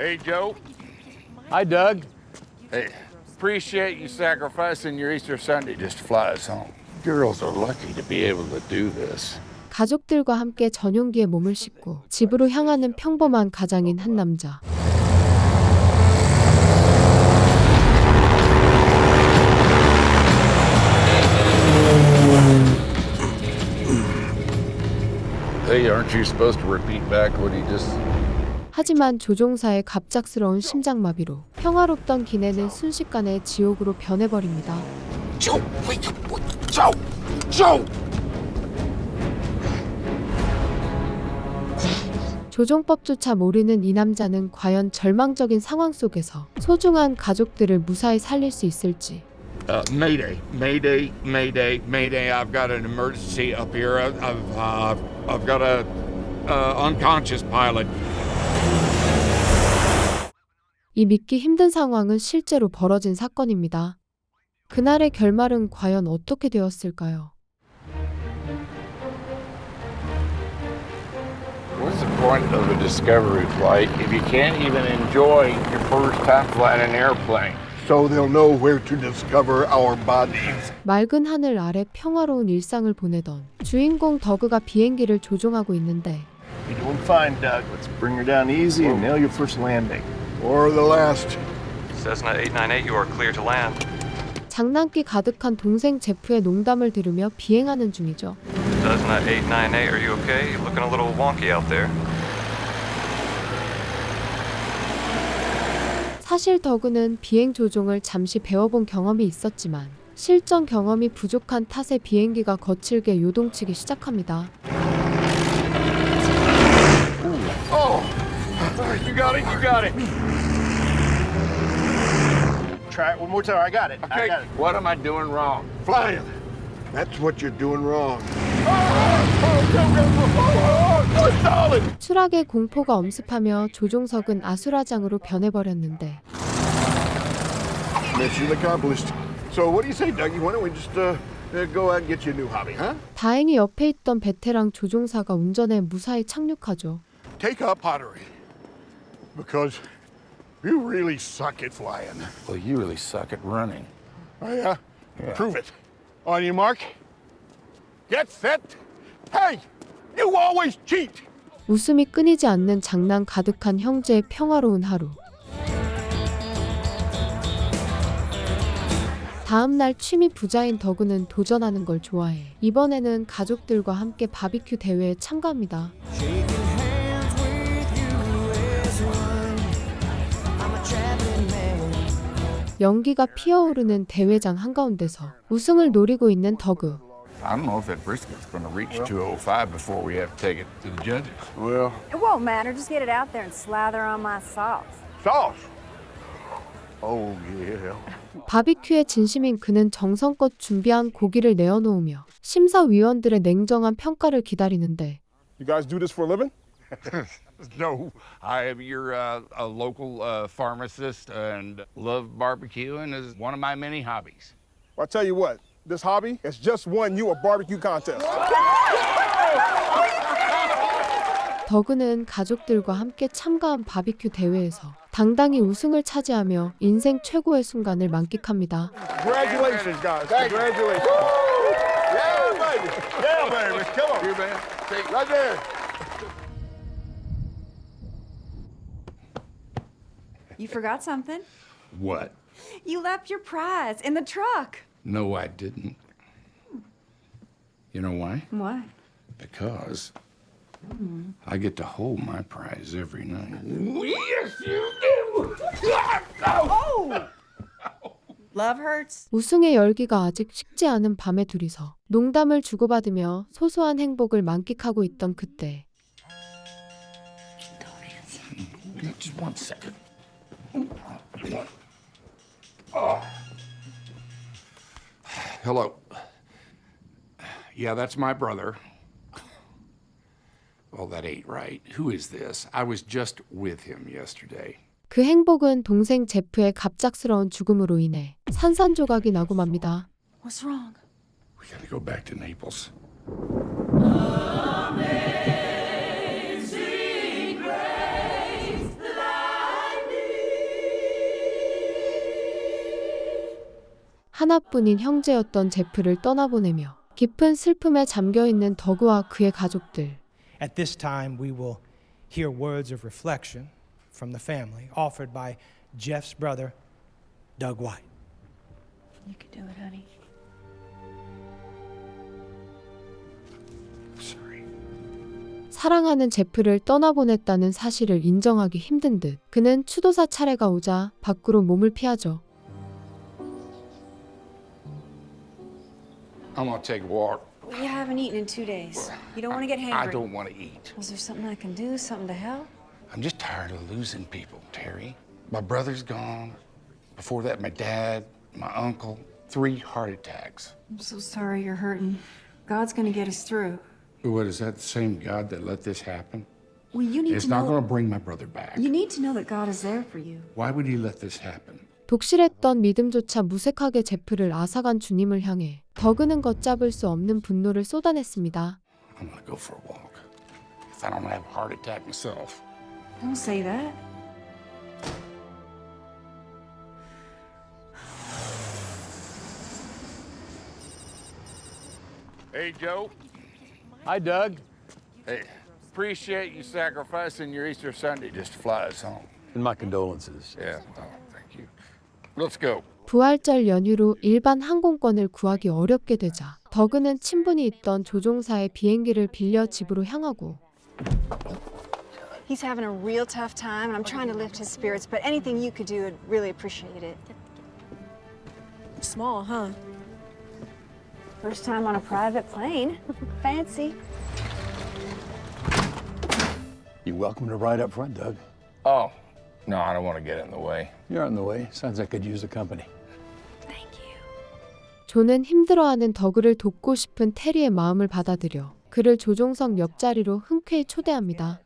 Hey, Joe. Hi, Doug. Hey, appreciate you sacrificing your Easter Sunday just to fly us home. Girls are lucky to be able to do this. 가족들과 함께 전용기에 몸을 싣고 집으로 향하는 평범한 가장인 한 남자. Hey, aren't you supposed to repeat back what he just... 하지만 조종사의 갑작스러운 심장마비로 평화롭던 기내는 순식간에 지옥으로 변해버립니다. Joe, wait, Joe, Joe! 조종법조차 모르는 이 남자는 과연 절망적인 상황 속에서 소중한 가족들을 무사히 살릴 수 있을지. Mayday, Mayday, Mayday, Mayday! I've got an emergency up here. I've got a unconscious pilot. 이 믿기 힘든 상황은 실제로 벌어진 사건입니다. 그날의 결말은 과연 어떻게 되었을까요? What's the point of a discovery flight if you can't even enjoy your first time flying an airplane? So they'll know where to discover our bodies. 맑은 하늘 아래 평화로운 일상을 보내던 주인공 더그가 비행기를 조종하고 있는데 You're doing fine, Doug. Let's bring her down easy and nail your first landing. Or the last. Cessna 898, you are clear to land. 장난기 가득한 동생 제프의 농담을 들으며 비행하는 중이죠. Cessna 898, are you okay? You're looking a little wonky out there. 사실 더그는 비행 조종을 잠시 배워본 경험이 있었지만 실전 경험이 부족한 탓에 비행기가 거칠게 요동치기 시작합니다. Oh, you got it, you got it. Try it one more time. I got it. Okay, I got it. what am I doing wrong? Flying. That's what you're doing wrong. 추락의 공포가 엄습하며 조종석은 아수라장으로 변해버렸는데 Mission accomplished. So what do you say, Dougie? Why don't we just go out and get you a new hobby, huh? 다행히 옆에 있던 베테랑 조종사가 운전에 무사히 착륙하죠. Take up pottery. Because you really suck at flying. Well, you really suck at running. Oh, yeah? Yeah. Prove it. On your mark. Get set. Hey, you always cheat. 웃음이 끊이지 않는 장난 가득한 형제의 평화로운 하루. 다음날 취미 부자인 더그는 도전하는 걸 좋아해. 이번에는 가족들과 함께 바비큐 대회에 참가합니다. 연기가 피어오르는 대회장 한가운데서 우승을 노리고 있는 더그. I don't know if that brisket's going to reach 205 before we have to take it to the judges. Well, It won't matter. Just get it out there and slather on my sauce. sauce. Oh, yeah. 바비큐에 진심인 그는 정성껏 준비한 고기를 내어놓으며 심사위원들의 냉정한 평가를 기다리는데 You guys do this for a living? No, you're a local pharmacist and love barbecuing is one of my many hobbies. Well, I tell you what, this hobby has just won you a barbecue contest. 더그는 가족들과 함께 참가한 바비큐 대회에서 당당히 우승을 차지하며 인생 최고의 순간을 만끽합니다. Congratulations, guys. Congratulations. Yeah, baby. Yeah, baby. Come on. Here, man. Take Right there. You forgot something. What? You left your prize in the truck. No, I didn't. You know why? What? Because I get to hold my prize every night. Yes, you do! Oh! Love hurts. 우승의 열기가 아직 식지 않은 밤에 둘이서 농담을 주고받으며 소소한 행복을 만끽하고 있던 그때 Just one second. Hello. Yeah, that's my brother. Well, that ain't right. Who is this? I was just with him yesterday. 그 행복은 동생 제프의 갑작스러운 죽음으로 인해 산산조각이 나고 맙니다. What's wrong? We gotta go back to Naples. 하나뿐인 형제였던 제프를 떠나보내며 깊은 슬픔에 잠겨있는 더그와 그의 가족들. At this time, we will hear words of reflection from the family offered by Jeff's brother, Doug White. You can do it, honey. 사랑하는 제프를 떠나보냈다는 사실을 인정하기 힘든 듯 그는 추도사 차례가 오자 밖으로 몸을 피하죠. I'm gonna take a walk. You haven't eaten in 2 days. You don't want to get hangry. I don't want to eat. Is there something I can do? Something to help? I'm just tired of losing people, Terry. My brother's gone. Before that, my dad, my uncle, 3 heart attacks. I'm so sorry you're hurting. God's going to get us through. What, is that the same God that let this happen? Well, you need It's to not know. going to bring my brother back. You need to know that God is there for you. Why would he let this happen? 독실했던 믿음조차 무색하게 제프를 앗아간 주님을 향해 더그는 걷잡을 수 없는 분노를 쏟아냈습니다. I'm going to go for a walk. If I don't have a heart attack myself. Don't say that. Hey, Joe. Hi, Doug. Hey, appreciate you sacrificing your Easter Sunday just to fly us home. And my condolences. Yeah, oh, thank you. Let's go. 부활절 연휴로 일반 항공권을 구하기 어렵게 되자 더그는 친분이 있던 조종사의 비행기를 빌려 집으로 향하고 He's having a real tough time, and I'm trying to lift his spirits, but anything you could do, I'd really appreciate it. Small, huh? First time on a private plane. Fancy. You're welcome to ride up front, Doug. Oh, no, I don't want to get in the way. You're on the way. Sounds like I could use the company. Thank you. 존은 힘들어하는 더그를 돕고 싶은 테리의 마음을 받아들여 그를 조종석 옆자리로 흔쾌히 초대합니다.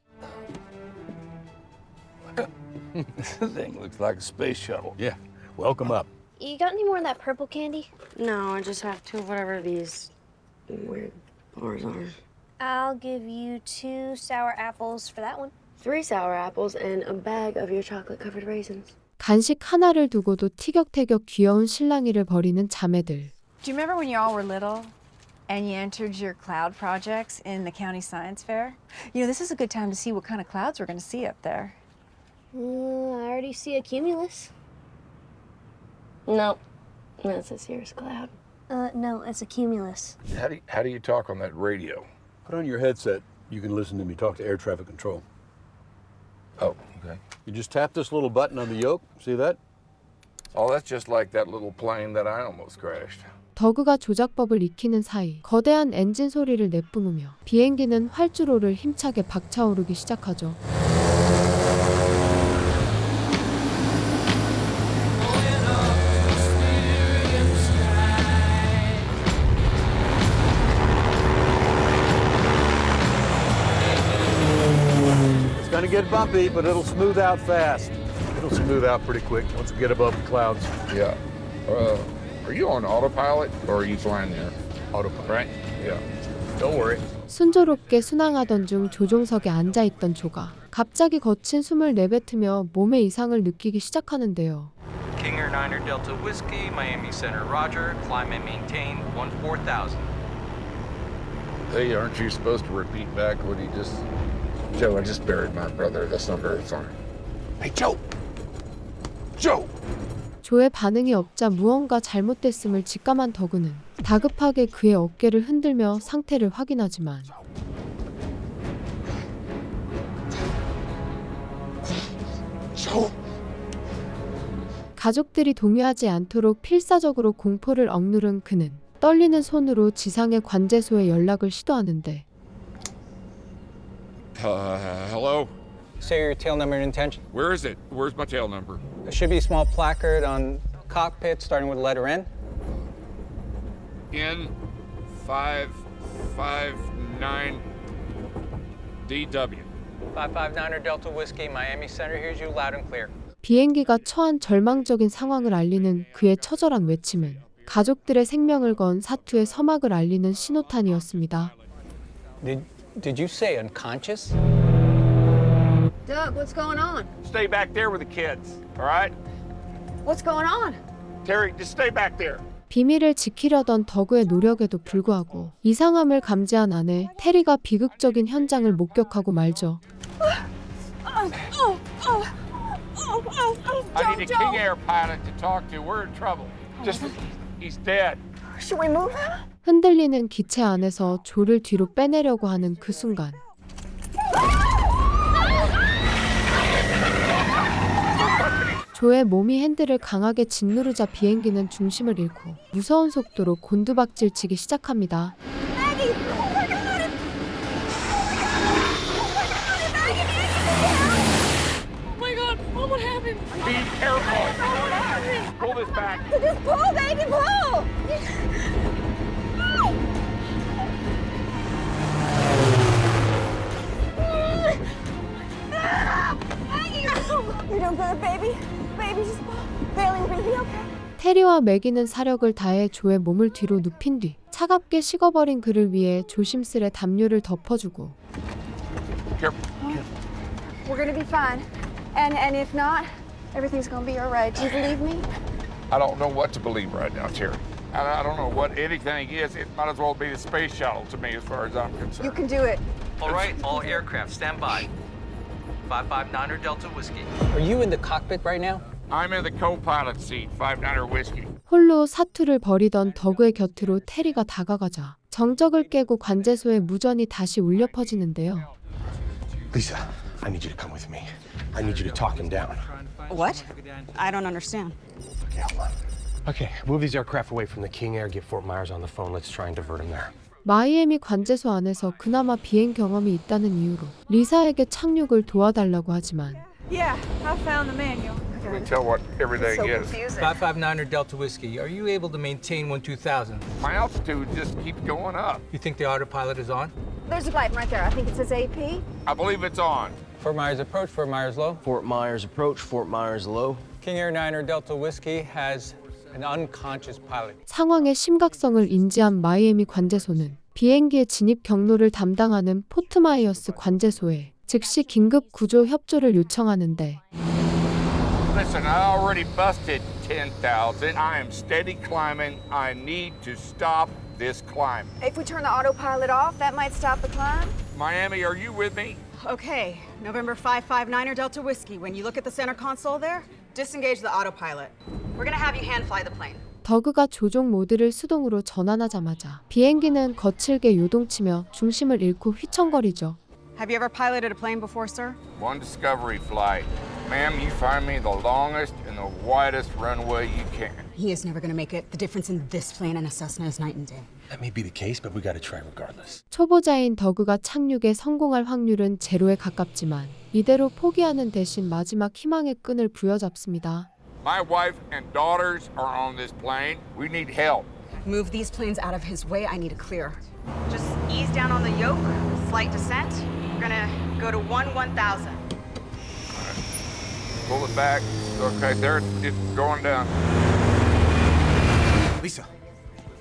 This thing looks like a space shuttle. Yeah. Welcome up. You got any more of that purple candy? No, I just have 2 of whatever these weird bars are. I'll give you 2 sour apples for that one. 3 sour apples and a bag of your chocolate-covered raisins. 간식 하나를 두고도 티격태격 귀여운 실랑이를 벌이는 자매들. Do you remember when you all were little and you entered your cloud projects in the county science fair? You know, this is a good time to see what kind of clouds we're going to see up there. I already see a cumulus. No, that's this year's cloud. No, it's a cumulus. How do you talk on that radio? Put on your headset. You can listen to me talk to air traffic control. Oh, okay. You just tap this little button on the yoke. See that? Oh, that's just like that little plane that I almost crashed. 더그가 조작법을 익히는 사이 거대한 엔진 소리를 내뿜으며 비행기는 활주로를 힘차게 박차오르기 시작하죠. It's gonna get bumpy, but it'll smooth out fast. It'll smooth out pretty quick once we get above the clouds. Yeah. Are you on autopilot or are you flying there? Autopilot. Right? Yeah. Don't worry. 순조롭게 순항하던 중 조종석에 앉아있던 조가 갑자기 거친 숨을 내뱉으며 몸의 이상을 느끼기 시작하는데요. Kinger 9er Delta Whiskey, Miami Center Roger, climb and maintain 14,000. Hey, aren't you supposed to repeat back what he just... Joe, I just buried my brother. That's not very funny. Hey, Joe! Joe! 조의 반응이 없자 무언가 잘못됐음을 직감한 더그는 다급하게 그의 어깨를 흔들며 상태를 확인하지만 Joe! 가족들이 동요하지 않도록 필사적으로 공포를 억누른 그는 떨리는 손으로 지상의 관제소에 연락을 시도하는데 Hello? Say your tail number and intention. Where is it? Where's my tail number? There should be a small placard on cockpit starting with the letter N. N559 DW. 559er Delta Whiskey, Miami Center hears you loud and clear. 비행기가 처한 절망적인 상황을 알리는 그의 처절한 외침은 가족들의 생명을 건 사투의 서막을 알리는 신호탄이었습니다. Did you say unconscious? Doug, what's going on? Stay back there with the kids, all right? What's going on? Terry, just stay back there. 비밀을 지키려던 더그의 노력에도 불구하고 이상함을 감지한 아내 테리가 비극적인 현장을 목격하고 말죠. I need a King Air pilot to talk to. We're in trouble. He's dead. Should we move him? 흔들리는 기체 안에서 조를 뒤로 빼내려고 하는 그 순간 조의 몸이 핸들을 강하게 짓누르자 비행기는 중심을 잃고 무서운 속도로 곤두박질치기 시작합니다. Be careful. Pull this back. Just pull, baby, pull! You're doing good, baby. Baby, just pull. Bailey, we're gonna be okay. 테리와 매기는 사력을 다해 조의 몸을 뒤로 눕힌 뒤 차갑게 식어버린 그를 위해 조심스레 담요를 덮어주고 We're gonna be fine. And if not, everything's gonna be all right. Do you believe me? I don't know what to believe right now, Terry. I don't know what anything is. It might as well be the space shuttle to me as far as I'm concerned. You can do it. All right, all aircraft, stand by. 559er Delta Whiskey. Are you in the cockpit right now? I'm in the co-pilot seat, 59er whiskey. 홀로 사투를 벌이던 더그의 곁으로 테리가 다가가자 정적을 깨고 관제소에 무전이 다시 울려 퍼지는데요. Lisa, I need you to come with me. I need you to talk him down. What? I don't understand. Okay, hold on. Okay, move these aircraft away from the King Air. Get Fort Myers on the phone. Let's try and divert him there. 마이애미 관제소 안에서 그나마 비행 경험이 있다는 이유로 리사에게 착륙을 도와달라고 하지만 Yeah, I found the manual. You can tell what everything is. 559er Delta Whiskey. Are you able to maintain 12,000? My altitude just keeps going up. You think the autopilot is on? There's a button right there. I think it says AP. I believe it's on. Fort Myers approach, Fort Myers low. Fort Myers approach, Fort Myers low. King Air 9er Delta Whiskey has an unconscious pilot. 상황의 심각성을 인지한 마이애미 관제소는 비행기의 진입 경로를 담당하는 포트마이어스 관제소에 즉시 긴급 구조 협조를 요청하는데 Listen, I already busted 10,000. I am steady climbing. I need to stop this climb. If we turn the autopilot off, that might stop the climb. Miami, are you with me? Okay, November 559er Delta Whiskey. When you look at the center console there, disengage the autopilot. We're gonna have you hand fly the plane. 더그가 조종 모드를 수동으로 전환하자마자 비행기는 거칠게 요동치며 중심을 잃고 휘청거리죠. Have you ever piloted a plane before, sir? One Discovery flight. Ma'am, you find me the longest and the widest runway you can. He is never gonna make it. The difference in this plane and a Cessna is night and day. That may be the case, but we gotta try regardless. 초보자인 더그가 착륙에 성공할 확률은 제로에 가깝지만 이대로 포기하는 대신 마지막 희망의 끈을 부여잡습니다. My wife and daughters are on this plane. We need help. Move these planes out of his way. I need a clear. Just ease down on the yoke. Slight descent. We're gonna go to 1,000. Pull it back. Okay, there it's going down. Lisa.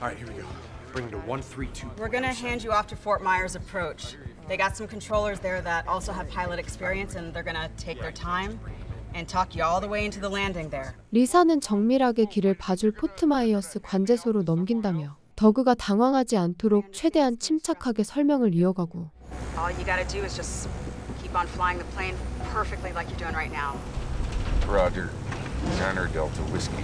All right, here we go. Bring it to 132. We're gonna hand you off to Fort Myers approach. They got some controllers there that also have pilot experience, and they're gonna take their time and talk you all the way into the landing there. 리사는 정밀하게 길을 봐줄 포트마이어스 관제소로 넘긴다며 더그가 당황하지 않도록 최대한 침착하게 설명을 이어가고 All you gotta do is just keep on flying the plane perfectly like you're doing right now. Roger. 9er Delta Whiskey.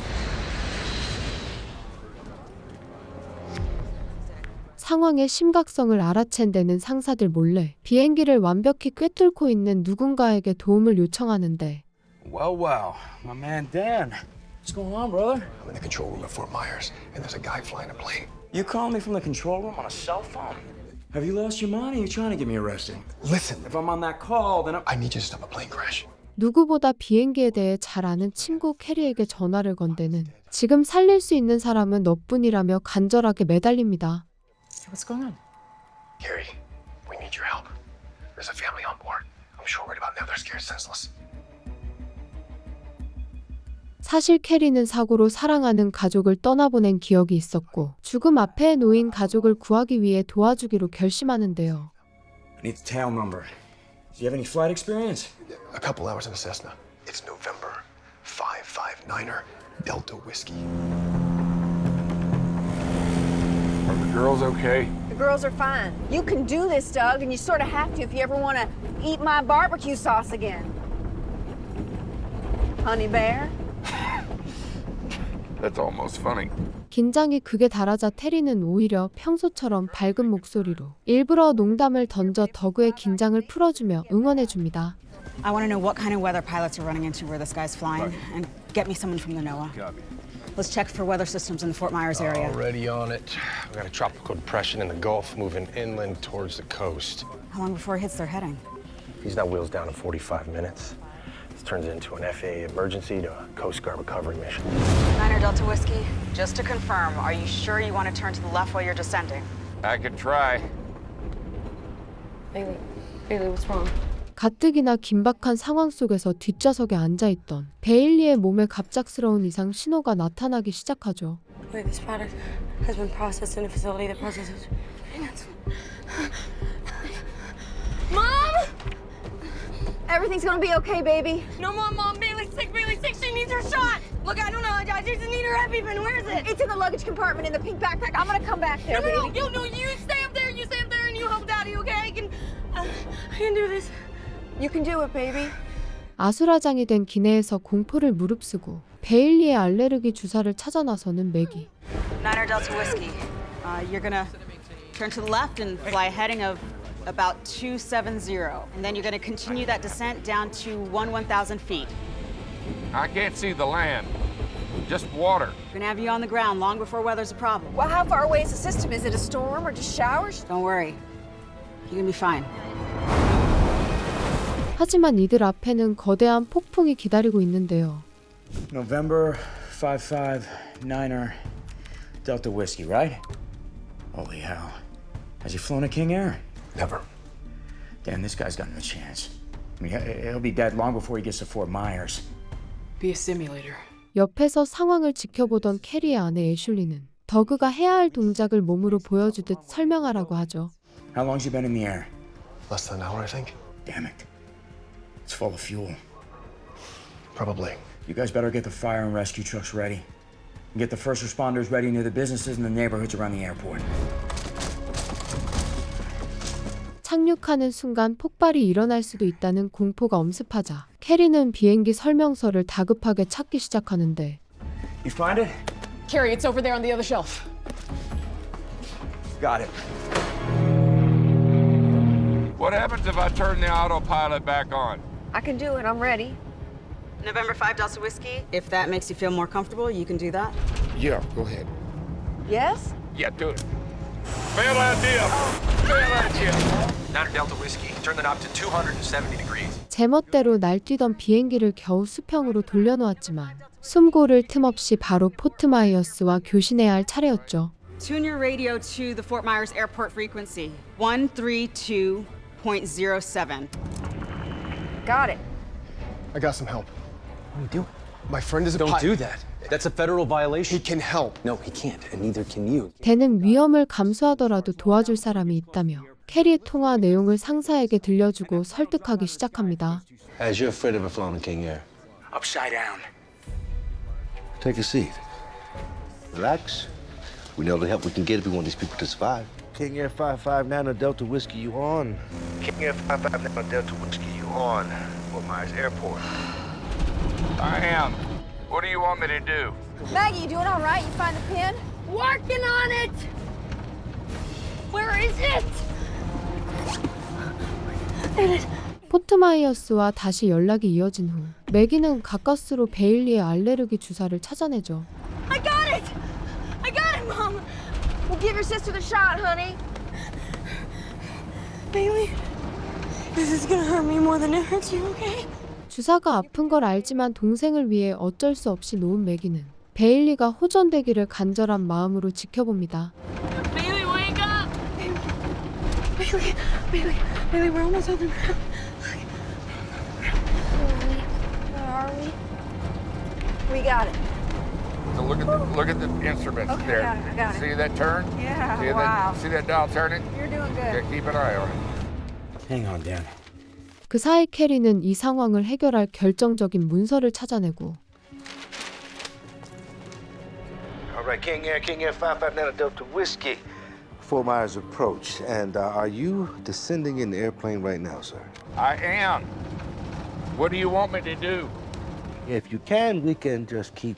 상황의 심각성을 알아챈 데는 상사들 몰래 비행기를 완벽히 꿰뚫고 있는 누군가에게 도움을 요청하는데 Well, my man Dan. What's going on, brother? I'm in the control room at Fort Myers, and there's a guy flying a plane. You calling me from the control room on a cell phone? Have you lost your mind or are you trying to get me arrested? Listen, If I'm on that call, then I need you to stop a plane crash. 누구보다 비행기에 대해 잘 아는 친구 캐리에게 전화를 건 데는 지금 살릴 수 있는 사람은 너뿐이라며 간절하게 매달립니다. What's going on? Carrie, we need your help. There's a family on board. I'm sure worried about them. They're scared senseless. 사실 캐리는 사고로 사랑하는 가족을 떠나보낸 기억이 있었고 죽음 앞에 놓인 가족을 구하기 위해 도와주기로 결심하는데요. I need the tail number. Do you have any flight experience? A couple hours in a Cessna. It's November 559er Delta Whiskey. girls okay? The girls are fine. You can do this, Doug, and you sort of have to if you ever want to eat my barbecue sauce again. Honey bear? That's almost funny. 긴장이 극에 달하자 테리는 오히려 평소처럼 밝은 목소리로 일부러 농담을 던져 더그의 긴장을 풀어주며 응원해줍니다. I want to know what kind of weather pilots are running into where this guy's flying, and get me someone from the NOAA. Let's check for weather systems in the Fort Myers area. Already on it. We got a tropical depression in the Gulf moving inland towards the coast. How long before it hits their heading? He's not wheels down in 45 minutes. This turns into an FAA emergency to a Coast Guard recovery mission. Niner Delta Whiskey, just to confirm, are you sure you want to turn to the left while you're descending? I could try. Bailey, what's wrong? 가뜩이나 긴박한 상황 속에서 뒷좌석에 앉아있던 베일리의 몸에 갑작스러운 이상 신호가 나타나기 시작하죠. Wait, this product has been processed in a facility that processes payments. Mom! Everything's gonna be okay, baby. No, Mom, Bailey's sick, she needs her shot! Look, I don't know, I just need her EpiPen, where is it? It's in the luggage compartment in the pink backpack. I'm gonna come back there, baby. No, you stay up there, and you help Daddy, okay? I can do this. You can do it, baby. 아수라장이 된 기내에서 공포를 무릅쓰고 베일리의 알레르기 주사를 찾아 나서는 매기. Niner Delta Whiskey, you're gonna turn to the left and fly a heading of about 270. And then you're gonna continue that descent down to 1,000 feet. I can't see the land. Just water. We're gonna have you on the ground long before weather's a problem. Well, how far away is the system? Is it a storm or just showers? Don't worry. You're gonna be fine. 하지만 이들 앞에는 거대한 폭풍이 기다리고 있는데요. November 55 Niner Delta Whiskey, right? Holy hell. Has he flown a King Air? Never. Damn, this guy's got no chance. I mean, he'll be dead long before he gets to Fort Myers. Be a simulator. 옆에서 상황을 지켜보던 캐리의 아내 애슐리는 더그가 해야 할 동작을 몸으로 보여주듯 설명하라고 하죠. How long's he been in the air? Less than an hour, I think. Damn it. It's full of fuel. Probably. You guys better get the fire and rescue trucks ready. And get the first responders ready near the businesses and the neighborhoods around the airport. 착륙하는 순간 폭발이 일어날 수도 있다는 공포가 엄습하자 캐리는 비행기 설명서를 다급하게 찾기 시작하는데 You find it? Carrie, it's over there on the other shelf. Got it. What happens if I turn the autopilot back on? I can do it. I'm ready. November 5 Delta Whiskey, if that makes you feel more comfortable, you can do that. Yeah, go ahead. Yes? Yeah, do it. Bad idea. Bad idea. Niner Delta Whiskey. Turn the knob to 270 degrees. 제멋대로 날뛰던 비행기를 겨우 수평으로 돌려놓았지만 숨고를 틈 없이 바로 포트 마이어스와 교신해야 할 차례였죠. Tune your radio to the Fort Myers Airport frequency, 132.07. Got it. I got some help. What are you doing? My friend is a Don't do that. That's a federal violation. He can help. No, he can't, and neither can you. 대는 위험을 감수하더라도 도와줄 사람이 있다며 캐리의 통화 내용을 상사에게 들려주고 설득하기 시작합니다. Has your friend ever flown a King Air? Upside down. Take a seat. Relax. We know the help we can get if we want these people to survive. King Air 55 Nano Delta Whiskey, you on? King Air 55 Nano Delta Whiskey, you on? Fort Myers Airport. I am. What do you want me to do? Maggie, you doing all right? You find the pin? Working on it! Where is it? 포트 마이어스와 다시 연락이 이어진 후 매기는 가까스로 베일리의 알레르기 주사를 찾아내죠. I got it! I got it, Mom! Well, give your sister the shot, honey. Bailey, this is gonna hurt me more than it hurts you, okay? 주사가 아픈 걸 알지만 동생을 위해 어쩔 수 없이 놓은 매기는 베일리가 호전되기를 간절한 마음으로 지켜봅니다. Bailey, wake up! Bailey, we're almost on the ground. Where are we? We got it. So look at the instruments Okay, there. I got it. See that turn? Yeah, See wow. See that dial turning? You're doing good. Yeah, keep an eye on it. Hang on, Dan. 그 사이 캐리는 이 상황을 해결할 결정적인 문서를 찾아내고 All right, King Air 55 Nano Delta Whiskey. Fort Myers approach. And are you descending in the airplane right now, sir? I am. What do you want me to do? If you can, we can just keep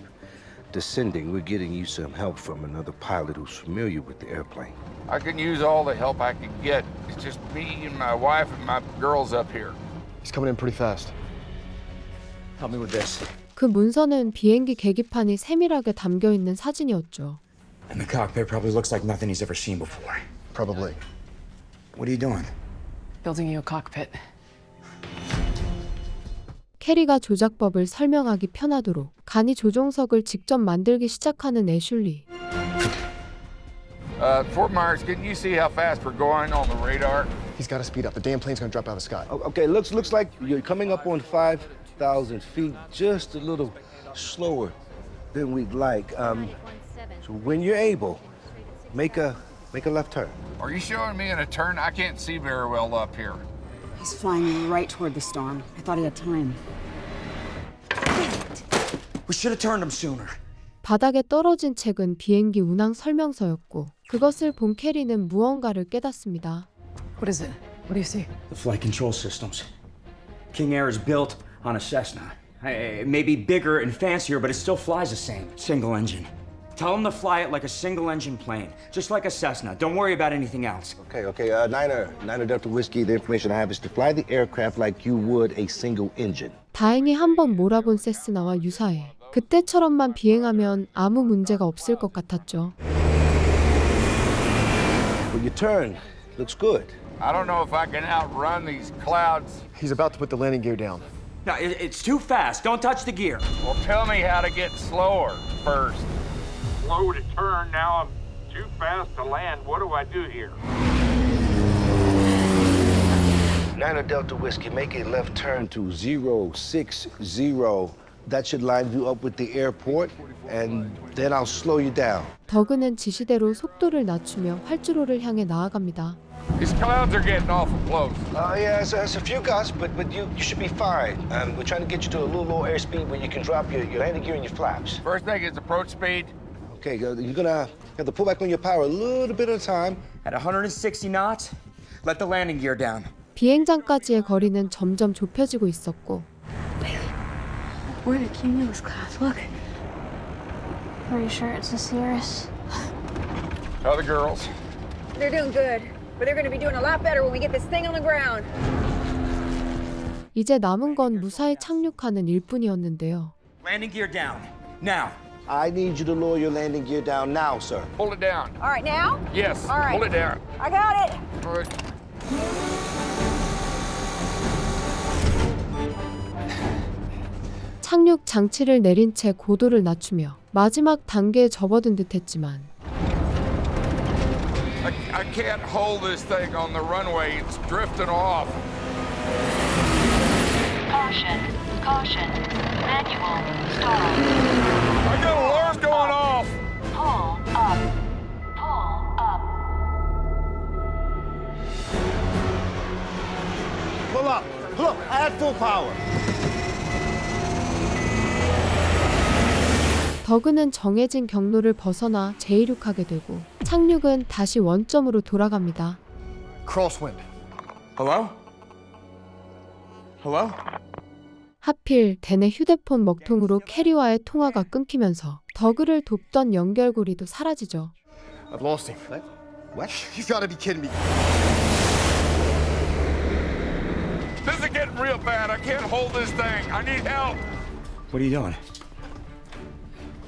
descending. We're getting you some help from another pilot who's familiar with the airplane. I can use all the help I can get. It's just me and my wife and my girls up here. He's coming in pretty fast. Help me with this. 그 문서는 비행기 계기판이 세밀하게 담겨 있는 사진이었죠. And the cockpit probably looks like nothing he's ever seen before. Probably. What are you doing? Building you a cockpit. 캐리가 조작법을 설명하기 편하도록 간이 조종석을 직접 만들기 시작하는 애슐리. Fort Myers, can you see how fast we're going on the radar? He's got to speed up. The damn plane's gonna drop out of the sky. Okay, looks like you're coming up on 5,000 feet, just a little slower than we'd like. So when you're able, make a left turn. Are you showing me in a turn? I can't see very well up here. He's flying right toward the storm. I thought he had time. We should have turned him sooner. 바닥에 떨어진 책은 비행기 운항 설명서였고 그것을 본 캐리는 무언가를 깨닫습니다. What is it? What do you see? The flight control systems. King Air is built on a Cessna. It may be bigger and fancier, but it still flies the same. Single engine. Tell them to fly it like a single engine plane, just like a Cessna. Don't worry about anything else. Okay. Niner Delta Whiskey, the information I have is to fly the aircraft like you would a single engine. 다행히 한번 몰아본 세스나와 유사해. 그때처럼만 비행하면 아무 문제가 없을 것 같았죠. Well, your turn looks good. I don't know if I can outrun these clouds. He's about to put the landing gear down. No, it's too fast. Don't touch the gear. Well, tell me how to get slower first. Slow to turn, now I'm too fast to land. What do I do here? Niner Delta Whiskey, make a left turn to 060. That should line you up with the airport, and then I'll slow you down. 더그는 지시대로 속도를 낮추며 활주로를 향해 나아갑니다. These clouds are getting awful close. Yeah, it's a few gusts, but you should be fine. We're trying to get you to a little low airspeed where you can drop your landing gear and your flaps. First thing is approach speed. Okay, you're gonna have to pull back on your power a little bit at a time. At 160 knots, let the landing gear down. 비행장까지의 거리는 점점 좁혀지고 있었고 We're in a cumulus class, look. Are you sure it's a Cirrus? How are the girls? They're doing good, but they're going to be doing a lot better when we get this thing on the ground. 이제 남은 건 무사히 착륙하는 일뿐이었는데요. Landing gear down. Now. I need you to lower your landing gear down now, sir. Pull it down. All right, now? Yes, All right. pull it down. I got it. All right. 착륙 장치를 내린 채 고도를 낮추며 마지막 단계에 접어든 듯했지만 I can't hold this thing on the runway. It's drifting off. Caution, caution. Manual stall. I got alarms going off. Pull up. Pull up. Pull up. Add full power. 더그는 정해진 경로를 벗어나 재이륙하게 되고 착륙은 다시 원점으로 돌아갑니다. Crosswind. Hello? Hello? 하필 댄의 휴대폰 먹통으로 캐리와의 통화가 끊기면서 더그를 돕던 연결고리도 사라지죠. I've lost him. What? You've got to be kidding me. This is getting real bad. I can't hold this thing. I need help. What are you doing?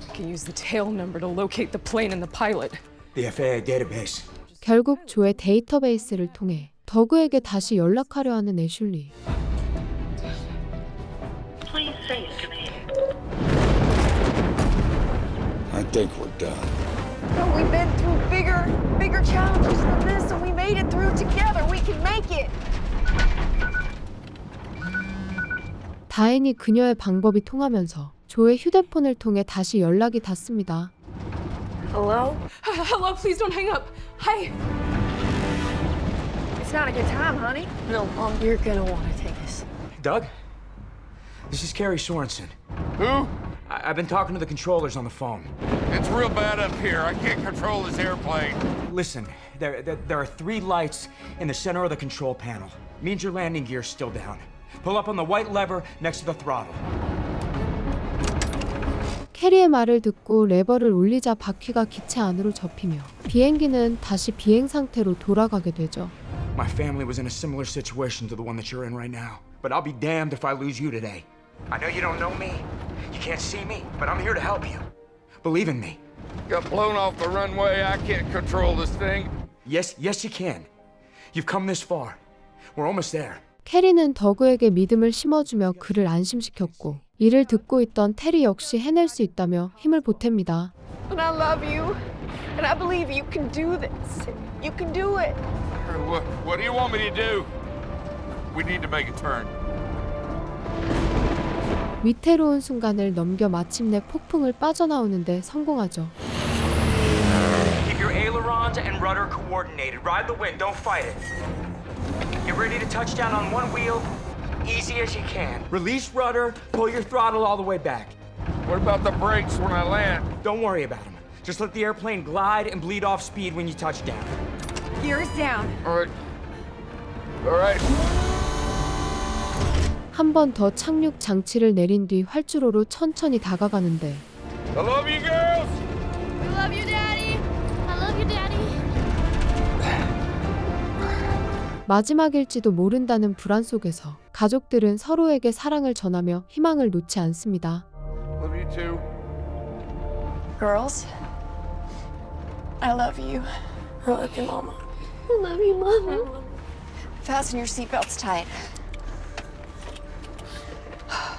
I can use the tail number to locate the plane and the pilot. The FAA database. 결국 조의 데이터베이스를 통해 더그에게 다시 연락하려 하는 애슐리. Please say it to me. I think we're done. No, we've been through bigger challenges than this, and we made it through together. We can make it. 다행히 그녀의 방법이 통하면서 조의 휴대폰을 통해 다시 연락이 닿습니다. Hello? Hello, please don't hang up. Hi. It's not a good time, honey. No, Mom, you're gonna want to take this. Doug? This is Carrie Sorensen. Who? I've been talking to the controllers on the phone. It's real bad up here. I can't control this airplane. Listen, There are 3 lights in the center of the control panel. Means your landing gear's still down. Pull up on the white lever next to the throttle. 캐리의 말을 듣고 레버를 올리자 바퀴가 기체 안으로 접히며 비행기는 다시 비행 상태로 돌아가게 되죠. My family was in a similar situation to the one that you're in right now. But I'll be damned if I lose you today. I know you don't know me. You can't see me, but I'm here to help you. Believe in me. Got blown off the runway. I can't control this thing. Yes, you can. You've come this far. We're almost there. 캐리는 더그에게 믿음을 심어주며 그를 안심시켰고 이를 듣고 있던 테리 역시 해낼 수 있다며 힘을 보탭니다. And I love you. And I believe you can do this. You can do it. What do you want me to do? We need to make a turn. 위태로운 순간을 넘겨 마침내 폭풍을 빠져나오는데 성공하죠. Keep your ailerons and rudder coordinated. Ride the wind, don't fight it. Get ready to touch down on one wheel, easy as you can. Release rudder, pull your throttle all the way back. What about the brakes when I land? Don't worry about them. Just let the airplane glide and bleed off speed when you touch down. Gears down. All right. 한 번 더 착륙 장치를 내린 뒤 활주로로 천천히 다가가는데 I love you, girls. We love you, Daddy. I love you, Daddy. 마지막일지도 모른다는 불안 속에서 가족들은 서로에게 사랑을 전하며 희망을 놓지 않습니다. Love you too. Girls, I love you. I love you, Mama. I love you, Mama. Fasten your seatbelts tight.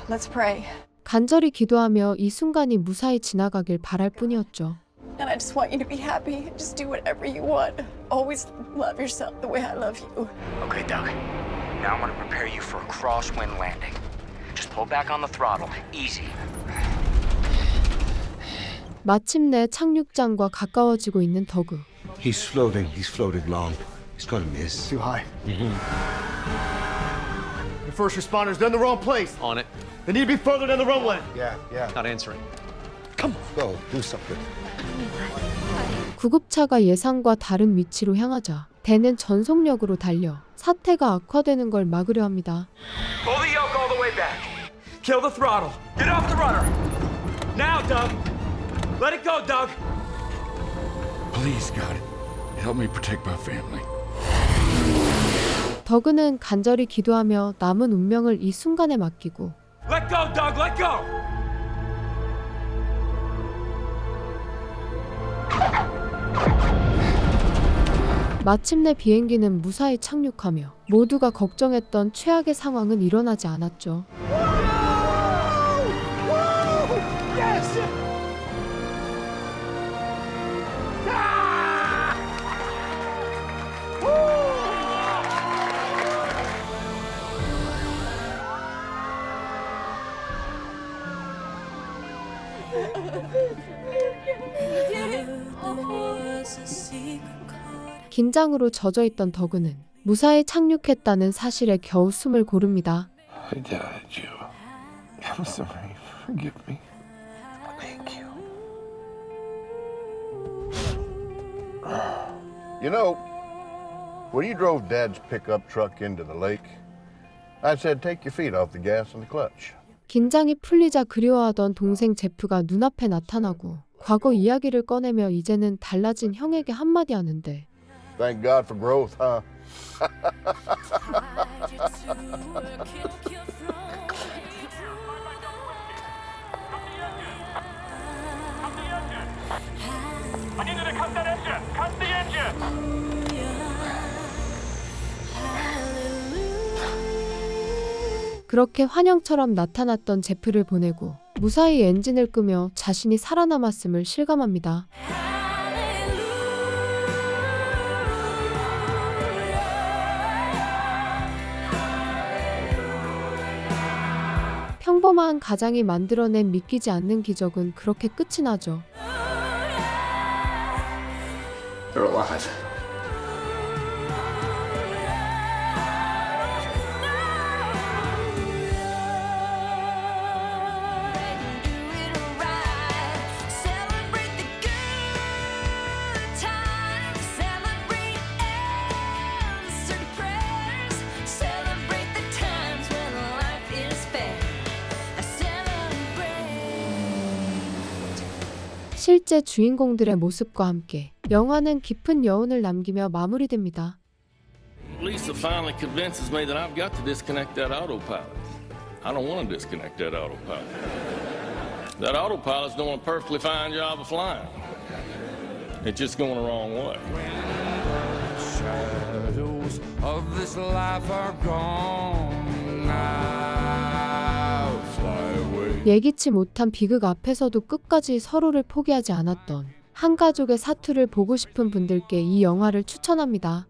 Let's pray. 간절히 기도하며 이 순간이 무사히 지나가길 바랄 뿐이었죠. And I just want you to be happy. Just do whatever you want. Always love yourself the way I love you. Okay, Doug. Now I'm gonna prepare you for a crosswind landing. Just pull back on the throttle. Easy. 마침내 착륙장과 가까워지고 있는 더그. He's floating long. He's gonna miss. Too high. The first responders, they're in the wrong place. On it. They need to be further down the runway. Yeah. Not answering. Come on, go, do something. 구급차가 예상과 다른 위치로 향하자 댄은 전속력으로 달려 사태가 악화되는 걸 막으려 합니다. Pull the yoke all the way back. Kill the throttle. Get off the rudder. Now, Doug. Let it go, Doug. Please, God, help me protect my family. 더그는 간절히 기도하며 남은 운명을 이 순간에 맡기고 Let go, Doug. Let go. 마침내 비행기는 무사히 착륙하며 모두가 걱정했던 최악의 상황은 일어나지 않았죠. 긴장으로 젖어있던 더그는 무사히 착륙했다는 사실에 겨우 숨을 고릅니다. I doubted you. I'm sorry. Forgive me. Thank you. You know, when you drove Dad's pickup truck into the lake, I said take your feet off the gas and the clutch. 긴장이 풀리자 그리워하던 동생 제프가 눈앞에 나타나고 과거 이야기를 꺼내며 이제는 달라진 형에게 한마디 하는데 Thank God for growth, huh? I need you to cut that engine! Cut the engine! 그렇게 환영처럼 나타났던 제프를 보내고 무사히 엔진을 끄며 자신이 살아남았음을 실감합니다. 평범한 가장이 만들어낸 믿기지 않는 기적은 그렇게 끝이 나죠. They're alive. Celebrate the good times, celebrate 실제 주인공들의 모습과 함께 영화는 깊은 여운을 남기며 마무리됩니다. Lisa finally convinces me that I've got to disconnect that autopilot. I don't want to disconnect that autopilot. That autopilot's doing a perfectly fine job of flying. It's just going the wrong way. Shadows of this life are gone now. Fly away. 예기치 못한 비극 앞에서도 끝까지 서로를 포기하지 않았던 한 가족의 사투를 보고 싶은 분들께 이 영화를 추천합니다.